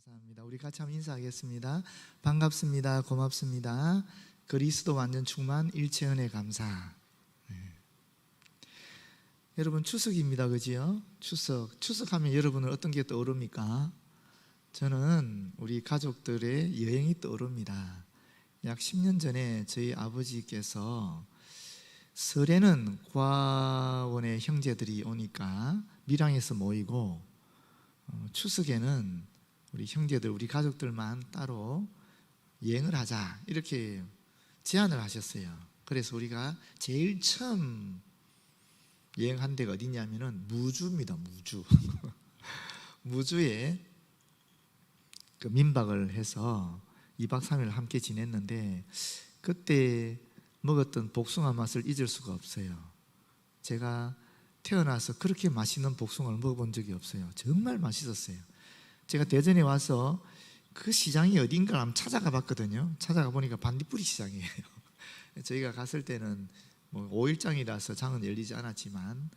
감사합니다. 우리 같이 한번 인사하겠습니다. 반갑습니다. 고맙습니다. 그리스도 완전 충만 일체 은혜 감사. 여러분 추석입니다. 그지요? 추석하면 여러분은 어떤 게 떠오릅니까? 저는 우리 가족들의 여행이 떠오릅니다. 약 10년 전에 저희 아버지께서 설에는 과원의 형제들이 오니까 밀양에서 모이고 추석에는 우리 형제들, 우리 가족들만 따로 여행을 하자 이렇게 제안을 하셨어요. 그래서 우리가 제일 처음 여행한 데가 어디냐면은 무주입니다. 무주. 무주에 그 민박을 해서 2박 3일 함께 지냈는데 그때 먹었던 복숭아 맛을 잊을 수가 없어요. 제가 태어나서 그렇게 맛있는 복숭아를 먹어본 적이 없어요. 정말 맛있었어요. 제가 대전에 와서 그 시장이 어딘가 한번 찾아가 봤거든요. 찾아가 보니까 반딧불이 시장이에요. 저희가 갔을 때는 뭐 5일장이라서 장은 열리지 않았지만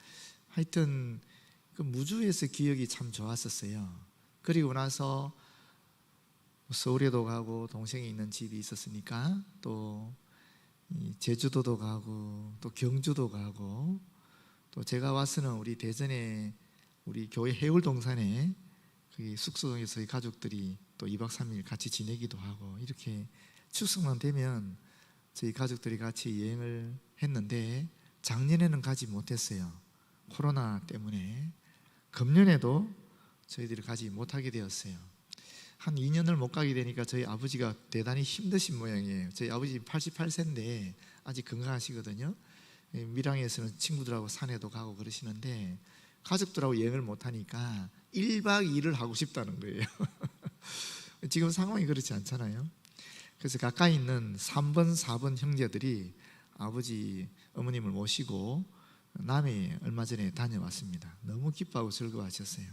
하여튼 그 무주에서 기억이 참 좋았었어요. 그리고 나서 서울에도 가고 동생이 있는 집이 있었으니까 또 제주도도 가고 또 경주도 가고 또 제가 와서는 우리 대전에 우리 교회 해울동산에 그 숙소동에서 저희 가족들이 또 2박 3일 같이 지내기도 하고 이렇게 추석만 되면 저희 가족들이 같이 여행을 했는데 작년에는 가지 못했어요. 코로나 때문에. 금년에도 저희들이 가지 못하게 되었어요. 한 2년을 못 가게 되니까 저희 아버지가 대단히 힘드신 모양이에요. 저희 아버지 88세인데 아직 건강하시거든요. 밀양에서는 친구들하고 산에도 가고 그러시는데 가족들하고 여행을 못하니까 1박 2일을 하고 싶다는 거예요. 지금 상황이 그렇지 않잖아요. 그래서 가까이 있는 3번, 4번 형제들이 아버지, 어머님을 모시고 남해 얼마 전에 다녀왔습니다. 너무 기뻐하고 즐거워하셨어요.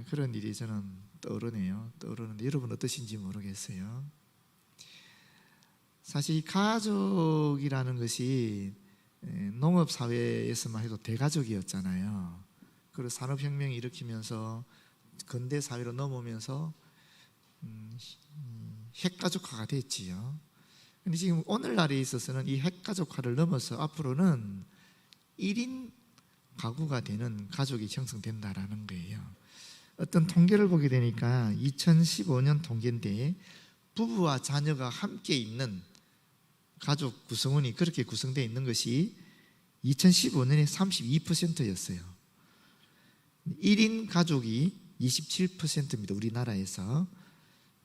그런 일이 저는 떠오르는데 여러분 어떠신지 모르겠어요. 사실 이 가족이라는 것이 농업사회에서만 해도 대가족이었잖아요. 그리고 산업혁명이 일으키면서 근대사회로 넘어오면서 핵가족화가 됐지요. 근데 지금 오늘날에 있어서는 이 핵가족화를 넘어서 앞으로는 1인 가구가 되는 가족이 형성된다라는 거예요. 어떤 통계를 보게 되니까 2015년 통계인데 부부와 자녀가 함께 있는 가족 구성원이 그렇게 구성되어 있는 것이 2015년에 32%였어요. 1인 가족이 27%입니다. 우리나라에서.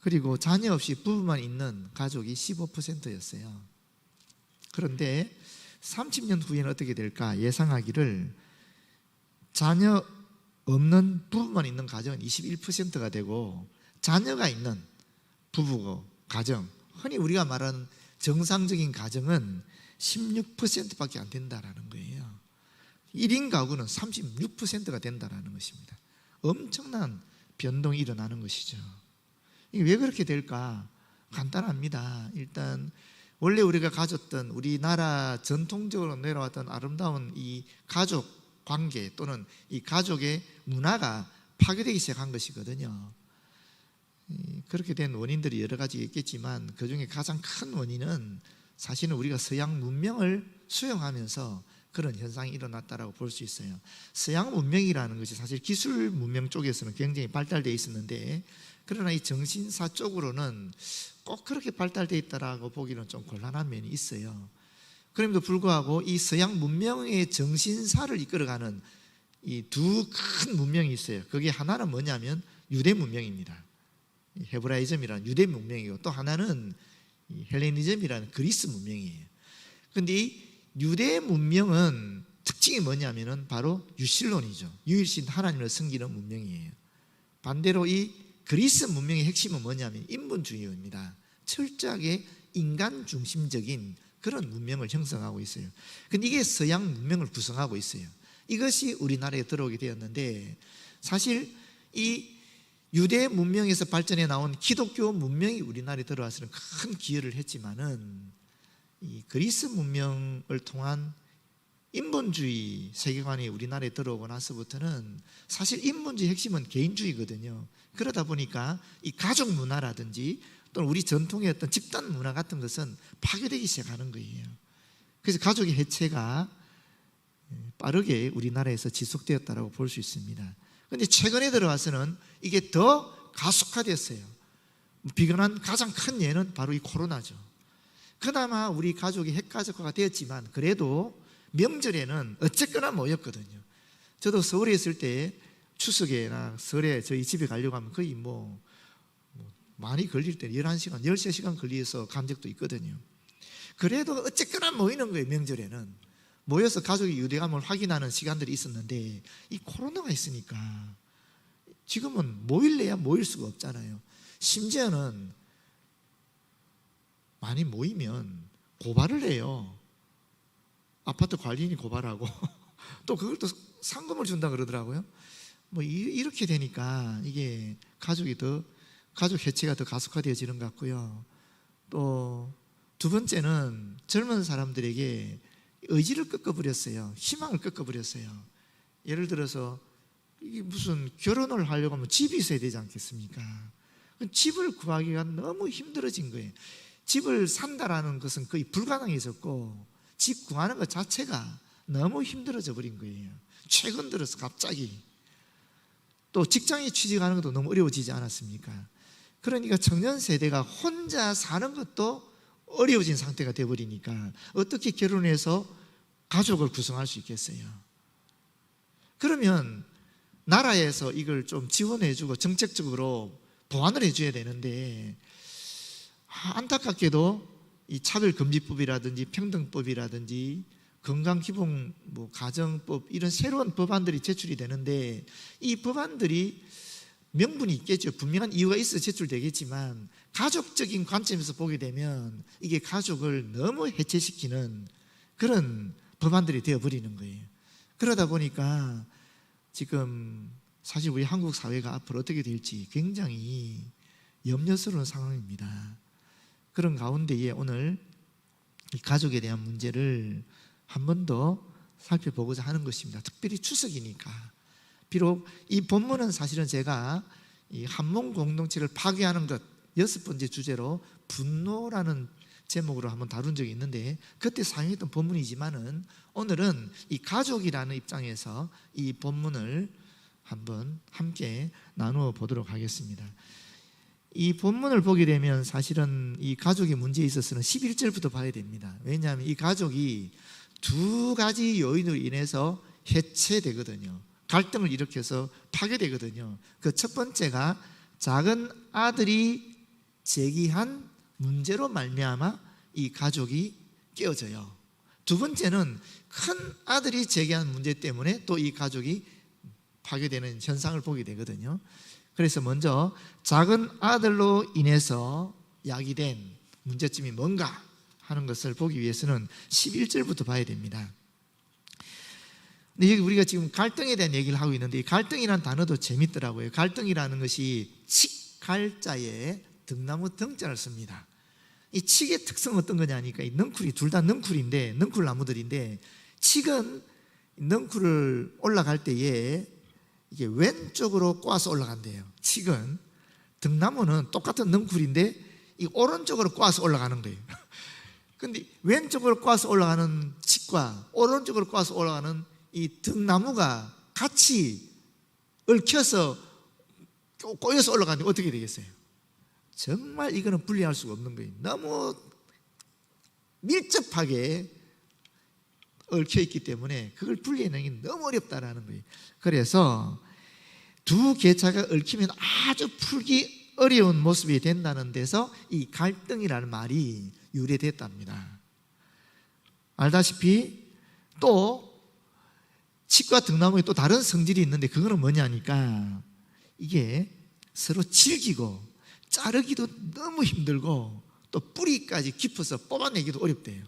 그리고 자녀 없이 부부만 있는 가족이 15%였어요. 그런데 30년 후에는 어떻게 될까 예상하기를 자녀 없는 부부만 있는 가정은 21%가 되고 자녀가 있는 부부 가정, 흔히 우리가 말하는 정상적인 가정은 16%밖에 안 된다라는 거예요. 1인 가구는 36%가 된다라는 것입니다. 엄청난 변동이 일어나는 것이죠. 이게 왜 그렇게 될까? 간단합니다. 일단 원래 우리가 가졌던 우리나라 전통적으로 내려왔던 아름다운 이 가족 관계 또는 이 가족의 문화가 파괴되기 시작한 것이거든요. 그렇게 된 원인들이 여러 가지 있겠지만 그 중에 가장 큰 원인은 사실은 우리가 서양 문명을 수용하면서 그런 현상이 일어났다고 볼 수 있어요. 서양 문명이라는 것이 사실 기술 문명 쪽에서는 굉장히 발달되어 있었는데 그러나 이 정신사 쪽으로는 꼭 그렇게 발달되어 있다고 보기는 좀 곤란한 면이 있어요. 그럼에도 불구하고 이 서양 문명의 정신사를 이끌어가는 이 두 큰 문명이 있어요. 그게 하나는 뭐냐면 유대 문명입니다. 헤브라이즘이라는 유대 문명이고 또 하나는 헬레니즘이라는 그리스 문명이에요. 그런데 이 유대 문명은 특징이 뭐냐면은 바로 유실론이죠. 유일신 하나님을 섬기는 문명이에요. 반대로 이 그리스 문명의 핵심은 뭐냐면 인본주의입니다. 철저하게 인간 중심적인 그런 문명을 형성하고 있어요. 근데 이게 서양 문명을 구성하고 있어요. 이것이 우리나라에 들어오게 되었는데 사실 이 유대 문명에서 발전해 나온 기독교 문명이 우리나라에 들어와서는 큰 기여를 했지만은 이 그리스 문명을 통한 인본주의 세계관이 우리나라에 들어오고 나서부터는 사실 인본주의 핵심은 개인주의거든요. 그러다 보니까 이 가족 문화라든지 또는 우리 전통의 어떤 집단 문화 같은 것은 파괴되기 시작하는 거예요. 그래서 가족의 해체가 빠르게 우리나라에서 지속되었다고 볼 수 있습니다. 그런데 최근에 들어와서는 이게 더 가속화됐어요. 비근한 가장 큰 예는 바로 이 코로나죠. 그나마 우리 가족이 핵가족화가 되었지만 그래도 명절에는 어쨌거나 모였거든요. 저도 서울에 있을 때 추석에나 설에 저희 집에 가려고 하면 거의 많이 걸릴 때 11시간, 13시간 걸려서 간 적도 있거든요. 그래도 어쨌거나 모이는 거예요. 명절에는 모여서 가족의 유대감을 확인하는 시간들이 있었는데 이 코로나가 있으니까 지금은 모일래야 모일 수가 없잖아요. 심지어는 많이 모이면 고발을 해요. 아파트 관리인이 고발하고 또 그걸 또 상금을 준다 그러더라고요. 이렇게 되니까 이게 가족 해체가 더 가속화되어지는 것 같고요. 또 두 번째는 젊은 사람들에게 의지를 꺾어버렸어요. 희망을 꺾어버렸어요. 예를 들어서 이게 무슨 결혼을 하려고 하면 집이 있어야 되지 않겠습니까? 집을 구하기가 너무 힘들어진 거예요. 집을 산다라는 것은 거의 불가능해졌고 집 구하는 것 자체가 너무 힘들어져 버린 거예요. 최근 들어서 갑자기 또 직장에 취직하는 것도 너무 어려워지지 않았습니까? 그러니까 청년 세대가 혼자 사는 것도 어려워진 상태가 되어버리니까 어떻게 결혼해서 가족을 구성할 수 있겠어요? 그러면 나라에서 이걸 좀 지원해주고 정책적으로 보완을 해줘야 되는데 안타깝게도 이 차별금지법이라든지 평등법이라든지 건강기본 가정법 이런 새로운 법안들이 제출이 되는데 이 법안들이 명분이 있겠죠. 분명한 이유가 있어 제출되겠지만 가족적인 관점에서 보게 되면 이게 가족을 너무 해체시키는 그런 법안들이 되어버리는 거예요. 그러다 보니까 지금 사실 우리 한국 사회가 앞으로 어떻게 될지 굉장히 염려스러운 상황입니다. 그런 가운데에 오늘 이 가족에 대한 문제를 한 번 더 살펴보고자 하는 것입니다. 특별히 추석이니까. 비록 이 본문은 사실은 제가 이 한몸 공동체를 파괴하는 것 6번째 주제로 분노라는 제목으로 한번 다룬 적이 있는데 그때 사용했던 본문이지만은 오늘은 이 가족이라는 입장에서 이 본문을 한번 함께 나누어 보도록 하겠습니다. 이 본문을 보게 되면 사실은 이 가족의 문제에 있어서는 11절부터 봐야 됩니다. 왜냐하면 이 가족이 두 가지 요인으로 인해서 해체되거든요. 갈등을 일으켜서 파괴되거든요. 그 첫 번째가 작은 아들이 제기한 문제로 말미암아 이 가족이 깨어져요. 두 번째는 큰 아들이 제기한 문제 때문에 또 이 가족이 파괴되는 현상을 보게 되거든요. 그래서 먼저 작은 아들로 인해서 야기된 문제점이 뭔가 하는 것을 보기 위해서는 11절부터 봐야 됩니다. 근데 여기 우리가 지금 갈등에 대한 얘기를 하고 있는데 이 갈등이라는 단어도 재밌더라고요. 갈등이라는 것이 칡갈자에 등나무 등자를 씁니다. 이 칡의 특성은 어떤 거냐니까 이 넝쿨이 둘 다 넝쿨인데 넝쿨 나무들인데 칡은 넝쿨을 올라갈 때에 이게 왼쪽으로 꼬아서 올라간대요. 칡은 등나무는 똑같은 넝쿨인데 이 오른쪽으로 꼬아서 올라가는 거예요. 근데 왼쪽으로 꼬아서 올라가는 칡과 오른쪽으로 꼬아서 올라가는 이 등나무가 같이 얽혀서 꼬여서 올라가는데 어떻게 되겠어요? 정말 이거는 분리할 수가 없는 거예요. 너무 밀접하게 얽혀 있기 때문에 그걸 분리해내는 게 너무 어렵다라는 거예요. 그래서 두 개차가 얽히면 아주 풀기 어려운 모습이 된다는 데서 이 갈등이라는 말이 유래됐답니다. 알다시피 또 칡과 등나무에 또 다른 성질이 있는데 그거는 뭐냐니까 이게 서로 질기고 자르기도 너무 힘들고 또 뿌리까지 깊어서 뽑아내기도 어렵대요.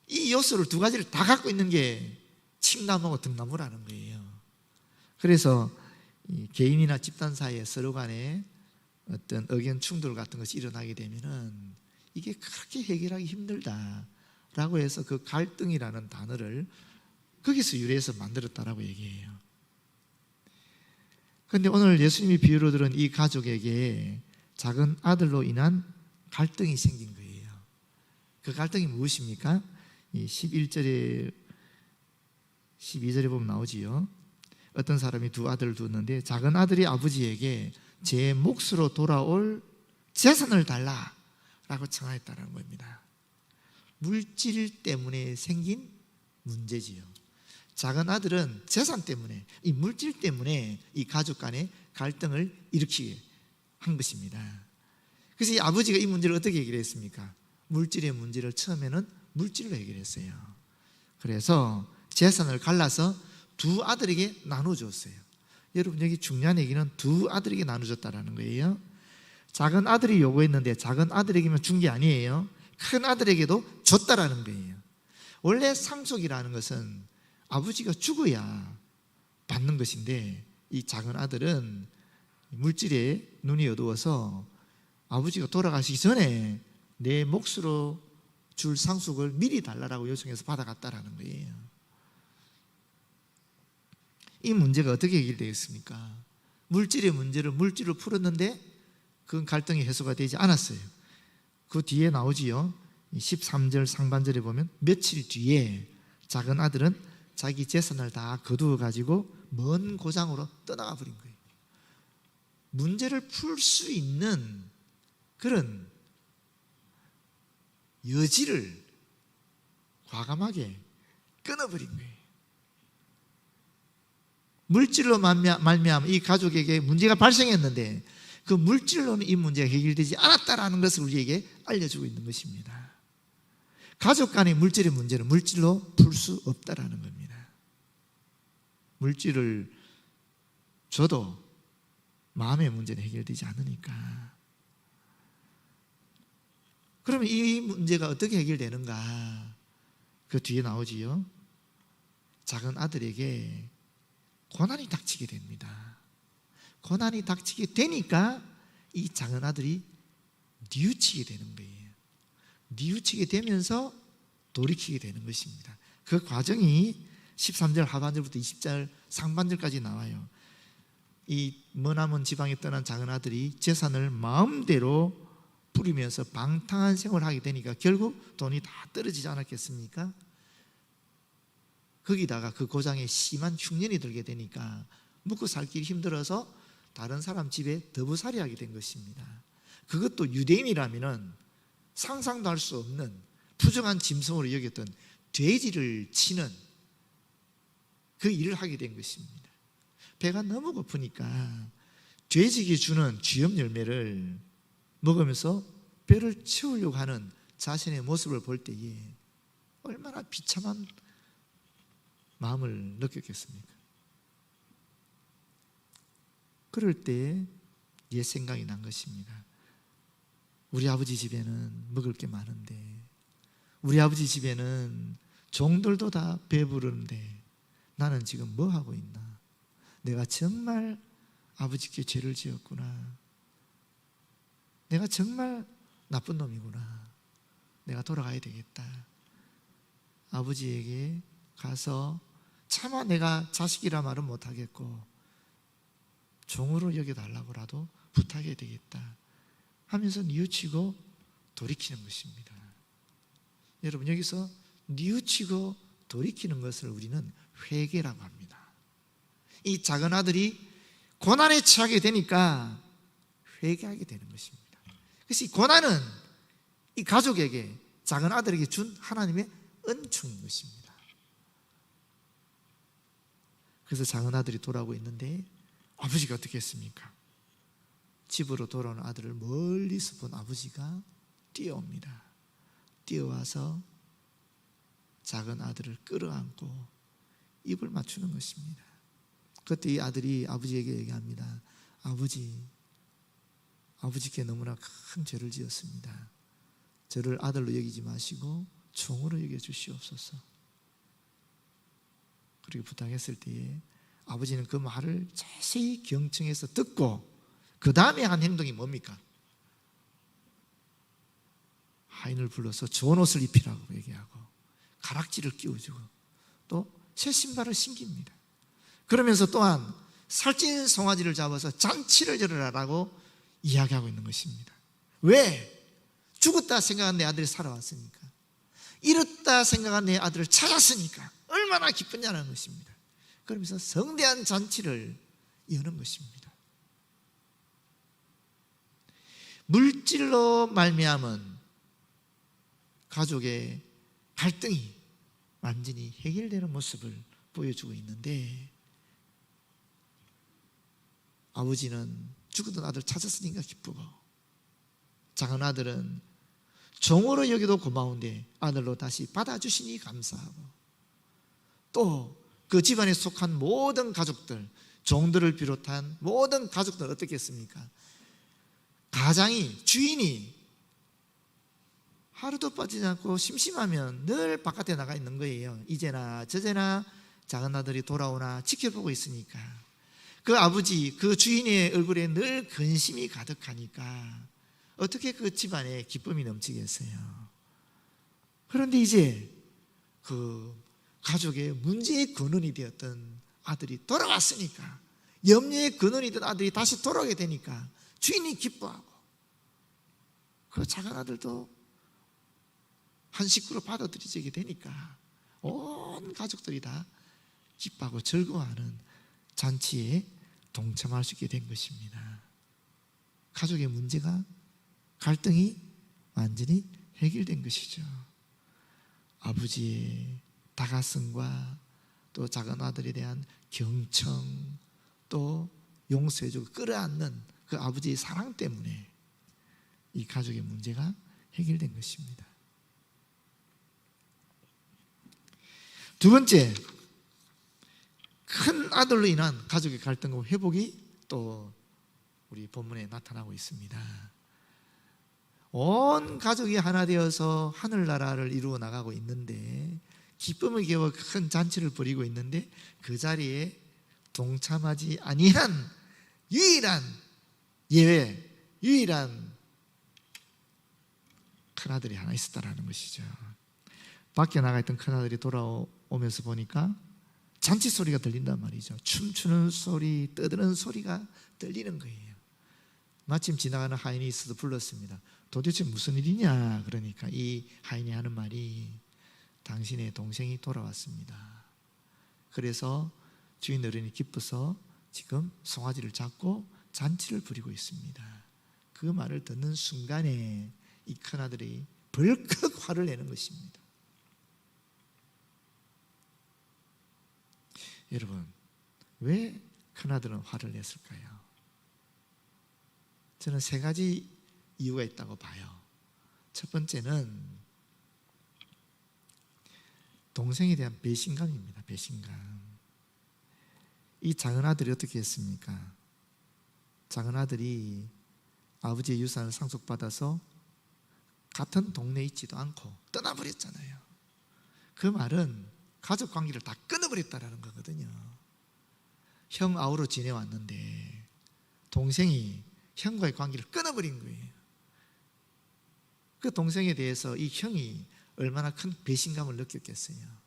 이 요소를 두 가지를 다 갖고 있는 게 칡나무하고 등나무라는 거예요. 그래서 개인이나 집단 사이에 서로 간에 어떤 의견 충돌 같은 것이 일어나게 되면은 이게 그렇게 해결하기 힘들다라고 해서 그 갈등이라는 단어를 거기서 유래해서 만들었다라고 얘기해요. 그런데 오늘 예수님이 비유로 들은 이 가족에게 작은 아들로 인한 갈등이 생긴 거예요. 그 갈등이 무엇입니까? 이 11절에 12절에 보면 나오지요. 어떤 사람이 두 아들을 두었는데 작은 아들이 아버지에게 제 몫으로 돌아올 재산을 달라라고 청하였다는 겁니다. 물질 때문에 생긴 문제지요. 작은 아들은 재산 때문에, 이 물질 때문에 이 가족 간의 갈등을 일으키게 한 것입니다. 그래서 이 아버지가 이 문제를 어떻게 해결했습니까? 물질의 문제를 처음에는 물질로 해결했어요. 그래서 재산을 갈라서 두 아들에게 나눠줬어요. 여러분, 여기 중요한 얘기는 두 아들에게 나눠줬다는 거예요. 작은 아들이 요구했는데 작은 아들에게만 준 게 아니에요. 큰 아들에게도 줬다라는 거예요. 원래 상속이라는 것은 아버지가 죽어야 받는 것인데, 이 작은 아들은 물질에 눈이 어두워서 아버지가 돌아가시기 전에 내 몫으로 줄 상속을 미리 달라고 요청해서 받아갔다라는 거예요. 이 문제가 어떻게 해결되겠습니까? 물질의 문제를 물질로 풀었는데 그 갈등이 해소가 되지 않았어요. 그 뒤에 나오지요. 13절 상반절에 보면 며칠 뒤에 작은 아들은 자기 재산을 다 거두어 가지고 먼 고장으로 떠나가 버린 거예요. 문제를 풀 수 있는 그런 여지를 과감하게 끊어버린 거예요. 물질로 말미암아 이 가족에게 문제가 발생했는데 그 물질로는 이 문제가 해결되지 않았다라는 것을 우리에게 알려주고 있는 것입니다. 가족 간의 물질의 문제는 물질로 풀 수 없다라는 겁니다. 물질을 줘도 마음의 문제는 해결되지 않으니까. 그러면 이 문제가 어떻게 해결되는가? 그 뒤에 나오지요. 작은 아들에게 고난이 닥치게 됩니다. 고난이 닥치게 되니까 이 작은 아들이 뉘우치게 되는 거예요. 뉘우치게 되면서 돌이키게 되는 것입니다. 그 과정이 13절 하반절부터 20절 상반절까지 나와요. 이 머나먼 지방에 떠난 작은 아들이 재산을 마음대로 부리면서 방탕한 생활을 하게 되니까 결국 돈이 다 떨어지지 않았겠습니까? 거기다가 그 고장에 심한 흉년이 들게 되니까 먹고 살기 힘들어서 다른 사람 집에 더부살이하게 된 것입니다. 그것도 유대인이라면 상상도 할 수 없는 부정한 짐승으로 여겼던 돼지를 치는 그 일을 하게 된 것입니다. 배가 너무 고프니까 돼지가 주는 쥐염 열매를 먹으면서 배를 채우려고 하는 자신의 모습을 볼 때에 얼마나 비참한 마음을 느꼈겠습니까? 그럴 때 옛 생각이 난 것입니다. 우리 아버지 집에는 먹을 게 많은데, 우리 아버지 집에는 종들도 다 배부르는데 나는 지금 뭐 하고 있나? 내가 정말 아버지께 죄를 지었구나. 내가 정말 나쁜 놈이구나. 내가 돌아가야 되겠다. 아버지에게 가서 차마 내가 자식이라 말은 못하겠고 종으로 여겨달라고라도 부탁해야 되겠다 하면서 뉘우치고 돌이키는 것입니다. 여러분, 여기서 뉘우치고 돌이키는 것을 우리는 회개라고 합니다. 이 작은 아들이 고난에 처하게 되니까 회개하게 되는 것입니다. 그래서 이 고난은 이 가족에게, 작은 아들에게 준 하나님의 은총인 것입니다. 그래서 작은 아들이 돌아오고 있는데 아버지가 어떻게 했습니까? 집으로 돌아오는 아들을 멀리서 본 아버지가 뛰어옵니다. 뛰어와서 작은 아들을 끌어안고 입을 맞추는 것입니다. 그때 이 아들이 아버지에게 얘기합니다. 아버지께 너무나 큰 죄를 지었습니다. 저를 아들로 여기지 마시고 종으로 여겨주시옵소서. 그렇게 부탁했을 때에 아버지는 그 말을 자세히 경청해서 듣고 그 다음에 한 행동이 뭡니까? 하인을 불러서 좋은 옷을 입히라고 얘기하고 가락지를 끼워주고 또 새 신발을 신깁니다. 그러면서 또한 살찐 송아지를 잡아서 잔치를 열어라라고 이야기하고 있는 것입니다. 왜? 죽었다 생각한 내 아들이 살아왔으니까, 잃었다 생각한 내 아들을 찾았으니까 얼마나 기쁘냐는 것입니다. 그러면서 성대한 잔치를 여는 것입니다. 물질로 말미암은 가족의 갈등이 완전히 해결되는 모습을 보여주고 있는데, 아버지는 죽었던 아들 찾았으니까 기쁘고, 작은 아들은 종으로 여기도 고마운데 아들로 다시 받아주시니 감사하고, 또 그 집안에 속한 모든 가족들, 종들을 비롯한 모든 가족들 어떻게 했습니까? 가장이, 주인이 하루도 빠지지 않고 심심하면 늘 바깥에 나가 있는 거예요. 이제나 저제나 작은 아들이 돌아오나 지켜보고 있으니까, 그 아버지, 그 주인의 얼굴에 늘 근심이 가득하니까 어떻게 그 집안에 기쁨이 넘치겠어요. 그런데 이제 그 가족의 문제의 근원이 되었던 아들이 돌아왔으니까, 염려의 근원이 된 아들이 다시 돌아오게 되니까 주인이 기뻐하고, 그 작은 아들도 한 식구로 받아들여지게 되니까 온 가족들이 다 기뻐하고 즐거워하는 잔치에 동참할 수 있게 된 것입니다. 가족의 문제가, 갈등이 완전히 해결된 것이죠. 아버지의 다가성과 또 작은 아들에 대한 경청, 또 용서해주고 끌어안는 그 아버지의 사랑 때문에 이 가족의 문제가 해결된 것입니다. 두 번째, 큰 아들로 인한 가족의 갈등과 회복이 또 우리 본문에 나타나고 있습니다. 온 가족이 하나 되어서 하늘나라를 이루어 나가고 있는데, 기쁨을 겨워 큰 잔치를 벌이고 있는데, 그 자리에 동참하지 아니한 유일한 예외, 유일한 큰아들이 하나 있었다라는 것이죠. 밖에 나가 있던 큰아들이 돌아오면서 보니까 잔치 소리가 들린단 말이죠. 춤추는 소리, 떠드는 소리가 들리는 거예요. 마침 지나가는 하인이 있어서 불렀습니다. 도대체 무슨 일이냐? 그러니까 이 하인이 하는 말이, 당신의 동생이 돌아왔습니다. 그래서 주인 어른이 기뻐서 지금 송아지를 잡고 잔치를 부리고 있습니다. 그 말을 듣는 순간에 이 큰아들이 벌컥 화를 내는 것입니다. 여러분, 왜 큰아들은 화를 냈을까요? 저는 세 가지 이유가 있다고 봐요. 첫 번째는 동생에 대한 배신감입니다. 배신감. 이 작은 아들이 어떻게 했습니까? 작은 아들이 아버지의 유산을 상속받아서 같은 동네에 있지도 않고 떠나버렸잖아요. 그 말은 가족 관계를 다 끊어버렸다는 거거든요. 형 아우로 지내왔는데 동생이 형과의 관계를 끊어버린 거예요. 그 동생에 대해서 이 형이 얼마나 큰 배신감을 느꼈겠어요.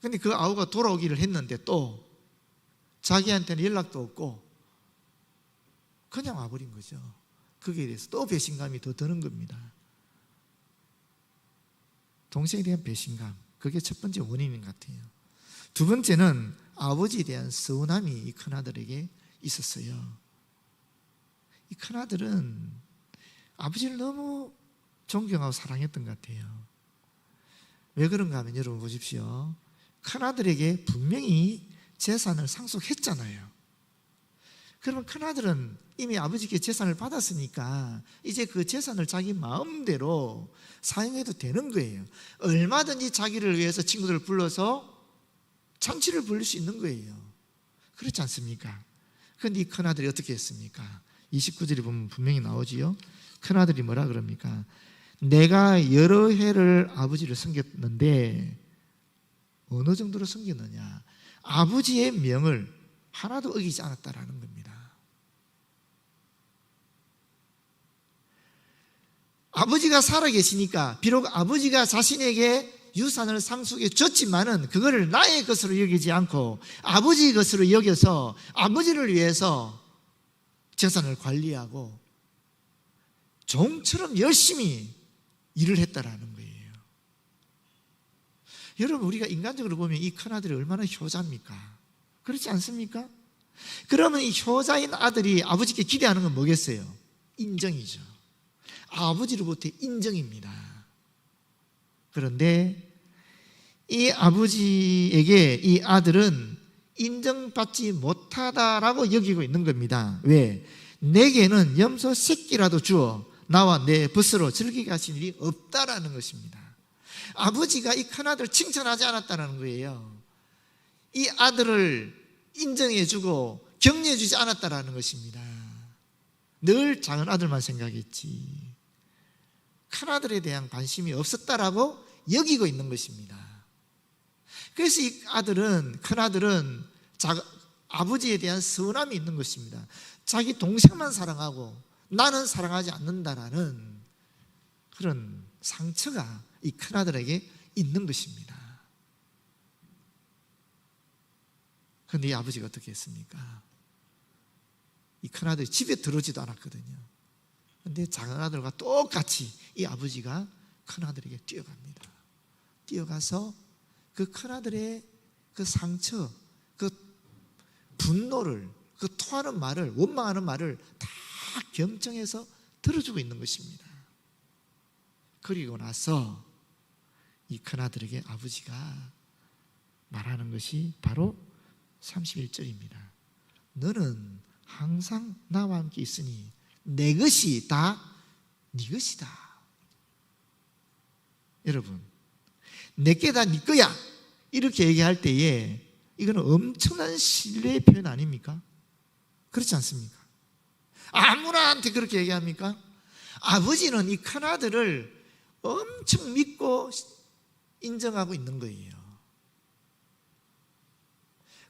근데 그 아우가 돌아오기를 했는데 또 자기한테는 연락도 없고 그냥 와버린 거죠. 거기에 대해서 또 배신감이 더 드는 겁니다. 동생에 대한 배신감, 그게 첫 번째 원인인 것 같아요. 두 번째는 아버지에 대한 서운함이 이 큰아들에게 있었어요. 이 큰아들은 아버지를 너무 존경하고 사랑했던 것 같아요. 왜 그런가 하면 여러분 보십시오. 큰아들에게 분명히 재산을 상속했잖아요. 그러면 큰아들은 이미 아버지께 재산을 받았으니까 이제 그 재산을 자기 마음대로 사용해도 되는 거예요. 얼마든지 자기를 위해서 친구들을 불러서 잔치를 벌릴 수 있는 거예요. 그렇지 않습니까? 그런데 이 큰아들이 어떻게 했습니까? 29절에 보면 분명히 나오지요. 큰아들이 뭐라 그럽니까? 내가 여러 해를 아버지를 섬겼는데 어느 정도로 섬겼느냐? 아버지의 명을 하나도 어기지 않았다라는 겁니다. 아버지가 살아계시니까 비록 아버지가 자신에게 유산을 상속해 줬지만은 그거를 나의 것으로 여기지 않고 아버지의 것으로 여겨서 아버지를 위해서 재산을 관리하고 종처럼 열심히 일을 했다라는 거예요. 여러분, 우리가 인간적으로 보면 이 큰아들이 얼마나 효자입니까? 그렇지 않습니까? 그러면 이 효자인 아들이 아버지께 기대하는 건 뭐겠어요? 인정이죠. 아버지로부터 인정입니다. 그런데 이 아버지에게 이 아들은 인정받지 못하다라고 여기고 있는 겁니다. 왜? 내게는 염소 새끼라도 주어 나와 내 벗으로 즐기게 하신 일이 없다라는 것입니다. 아버지가 이 큰아들을 칭찬하지 않았다는 거예요. 이 아들을 인정해주고 격려해주지 않았다라는 것입니다. 늘 작은 아들만 생각했지 큰아들에 대한 관심이 없었다라고 여기고 있는 것입니다. 그래서 이 아들은, 큰아들은 아버지에 대한 서운함이 있는 것입니다. 자기 동생만 사랑하고 나는 사랑하지 않는다라는 그런 상처가 이 큰아들에게 있는 것입니다. 그런데 이 아버지가 어떻게 했습니까? 이 큰아들이 집에 들어오지도 않았거든요. 그런데 작은 아들과 똑같이 이 아버지가 큰아들에게 뛰어갑니다. 뛰어가서 그 큰아들의 그 상처, 그 분노를, 그 토하는 말을, 원망하는 말을 다 경청해서 들어주고 있는 것입니다. 그리고 나서 이 큰아들에게 아버지가 말하는 것이 바로 31절입니다. 너는 항상 나와 함께 있으니 내 것이 다 네 것이다. 여러분, 내게 다 네 거야 이렇게 얘기할 때에 이거는 엄청난 신뢰의 표현 아닙니까? 그렇지 않습니까? 아무나한테 그렇게 얘기합니까? 아버지는 이 큰아들을 엄청 믿고 인정하고 있는 거예요.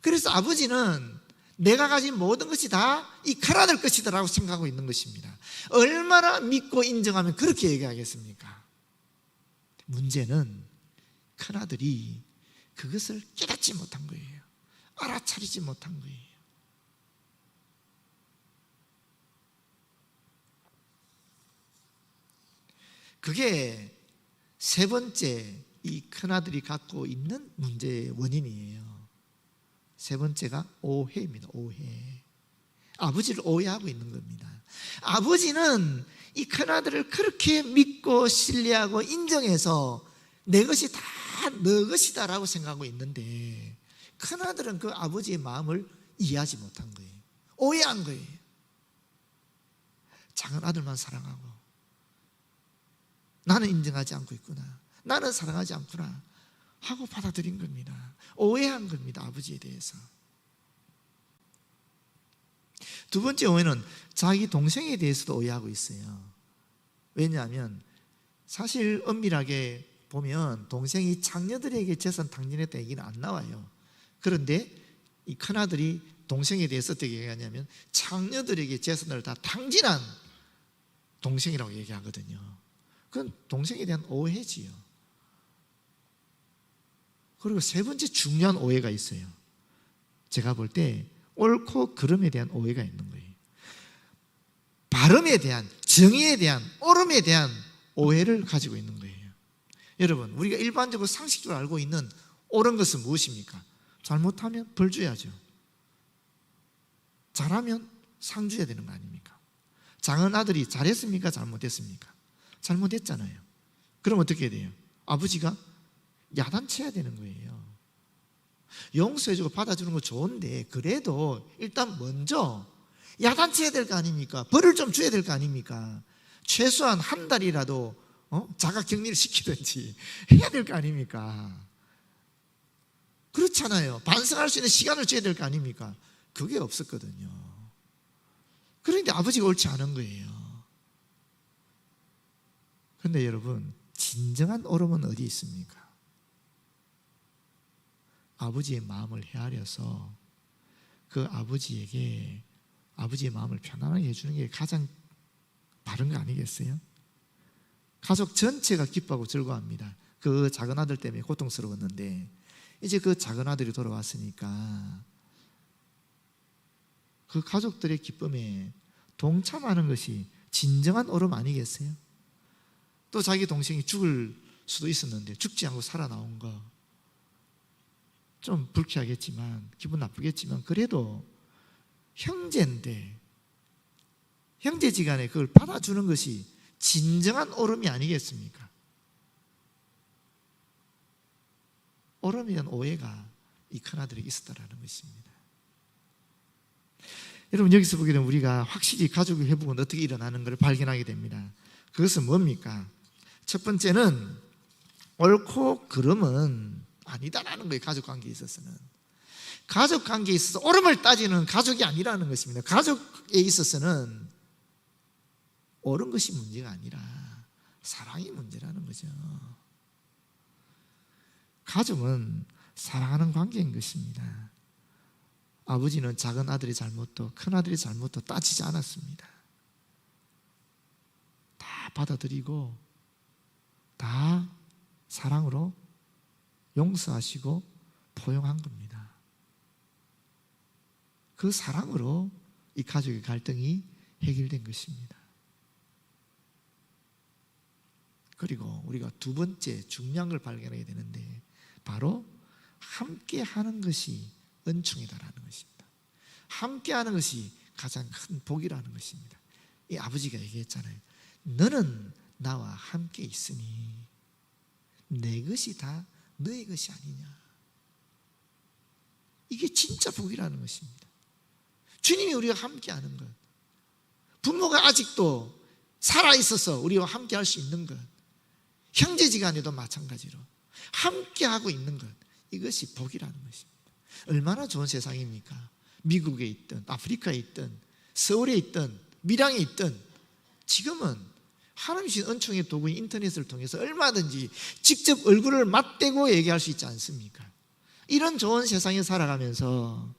그래서 아버지는 내가 가진 모든 것이 다 이 큰아들 것이다라고 생각하고 있는 것입니다. 얼마나 믿고 인정하면 그렇게 얘기하겠습니까? 문제는 큰아들이 그것을 깨닫지 못한 거예요. 알아차리지 못한 거예요. 그게 세 번째 이 큰아들이 갖고 있는 문제의 원인이에요. 세 번째가 오해입니다. 오해. 아버지를 오해하고 있는 겁니다. 아버지는 이 큰아들을 그렇게 믿고 신뢰하고 인정해서 내 것이 다 너 것이다 라고 생각하고 있는데 큰아들은 그 아버지의 마음을 이해하지 못한 거예요. 오해한 거예요. 작은 아들만 사랑하고 나는 인정하지 않고 있구나, 나는 사랑하지 않구나 하고 받아들인 겁니다. 오해한 겁니다. 아버지에 대해서. 두 번째 오해는 자기 동생에 대해서도 오해하고 있어요. 왜냐하면 사실 엄밀하게 보면 동생이 장녀들에게 재산 탕진했다 얘기는 안 나와요. 그런데 이 큰아들이 동생에 대해서 어떻게 얘기하냐면 장녀들에게 재산을 다 탕진한 동생이라고 얘기하거든요. 그건 동생에 대한 오해지요. 그리고 세 번째 중요한 오해가 있어요. 제가 볼 때 옳고 그름에 대한 오해가 있는 거예요. 발음에 대한, 정의에 대한, 옳음에 대한 오해를 가지고 있는 거예요. 여러분, 우리가 일반적으로 상식적으로 알고 있는 옳은 것은 무엇입니까? 잘못하면 벌 줘야죠. 잘하면 상 줘야 되는 거 아닙니까? 작은 아들이 잘했습니까? 잘못했습니까? 잘못했잖아요. 그럼 어떻게 돼요? 아버지가 야단쳐야 되는 거예요. 용서해주고 받아주는 거 좋은데 그래도 일단 먼저 야단쳐야 될 거 아닙니까? 벌을 좀 줘야 될 거 아닙니까? 최소한 한 달이라도 자가격리를 시키든지 해야 될 거 아닙니까? 그렇잖아요. 반성할 수 있는 시간을 줘야 될 거 아닙니까? 그게 없었거든요. 그런데 아버지가 옳지 않은 거예요. 그런데 여러분, 진정한 옳음은 어디 있습니까? 아버지의 마음을 헤아려서 그 아버지에게 아버지의 마음을 편안하게 해주는 게 가장 바른 거 아니겠어요? 가족 전체가 기뻐하고 즐거워합니다. 그 작은 아들 때문에 고통스러웠는데 이제 그 작은 아들이 돌아왔으니까 그 가족들의 기쁨에 동참하는 것이 진정한 오름 아니겠어요? 또 자기 동생이 죽을 수도 있었는데 죽지 않고 살아나온 거 좀 불쾌하겠지만, 기분 나쁘겠지만, 그래도 형제인데 형제지간에 그걸 받아주는 것이 진정한 오름이 아니겠습니까? 오름에 대한 오해가 이 큰아들에게 있었다는 것입니다. 여러분, 여기서 보게 되면 우리가 확실히 가족의 회복은 어떻게 일어나는 것을 발견하게 됩니다. 그것은 뭡니까? 첫 번째는 옳고 그름은 아니다라는 거예요. 가족관계에 있어서는 가족관계에 있어서 옳음을 따지는 가족이 아니라는 것입니다. 가족에 있어서는 옳은 것이 문제가 아니라 사랑이 문제라는 거죠. 가족은 사랑하는 관계인 것입니다. 아버지는 작은 아들의 잘못도 큰 아들의 잘못도 따지지 않았습니다. 다 받아들이고 다 사랑으로 용서하시고 포용한 겁니다. 그 사랑으로 이 가족의 갈등이 해결된 것입니다. 그리고 우리가 두 번째 중요한 걸 발견하게 되는데 바로 함께 하는 것이 은총이다라는 것입니다. 함께 하는 것이 가장 큰 복이라는 것입니다. 이 아버지가 얘기했잖아요. 너는 나와 함께 있으니 내 것이 다 너의 것이 아니냐. 이게 진짜 복이라는 것입니다. 주님이 우리와 함께 하는 것, 부모가 아직도 살아있어서 우리와 함께 할 수 있는 것, 형제지간에도 마찬가지로 함께하고 있는 것, 이것이 복이라는 것입니다. 얼마나 좋은 세상입니까? 미국에 있든 아프리카에 있든 서울에 있든 밀양에 있든 지금은 하나님 주신 은총의 도구인 인터넷을 통해서 얼마든지 직접 얼굴을 맞대고 얘기할 수 있지 않습니까? 이런 좋은 세상에 살아가면서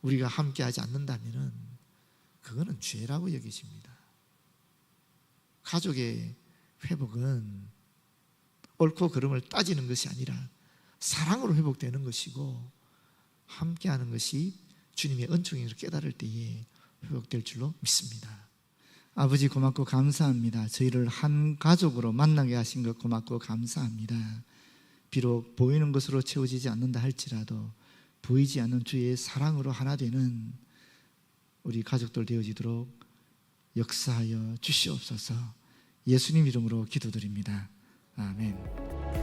우리가 함께하지 않는다면 그거는 죄라고 여기십니다. 가족의 회복은 옳고 그름을 따지는 것이 아니라 사랑으로 회복되는 것이고 함께하는 것이 주님의 은총인 것을 깨달을 때에 회복될 줄로 믿습니다. 아버지 고맙고 감사합니다. 저희를 한 가족으로 만나게 하신 것 고맙고 감사합니다. 비록 보이는 것으로 채워지지 않는다 할지라도 보이지 않는 주의 사랑으로 하나 되는 우리 가족들 되어지도록 역사하여 주시옵소서. 예수님 이름으로 기도드립니다. 아멘.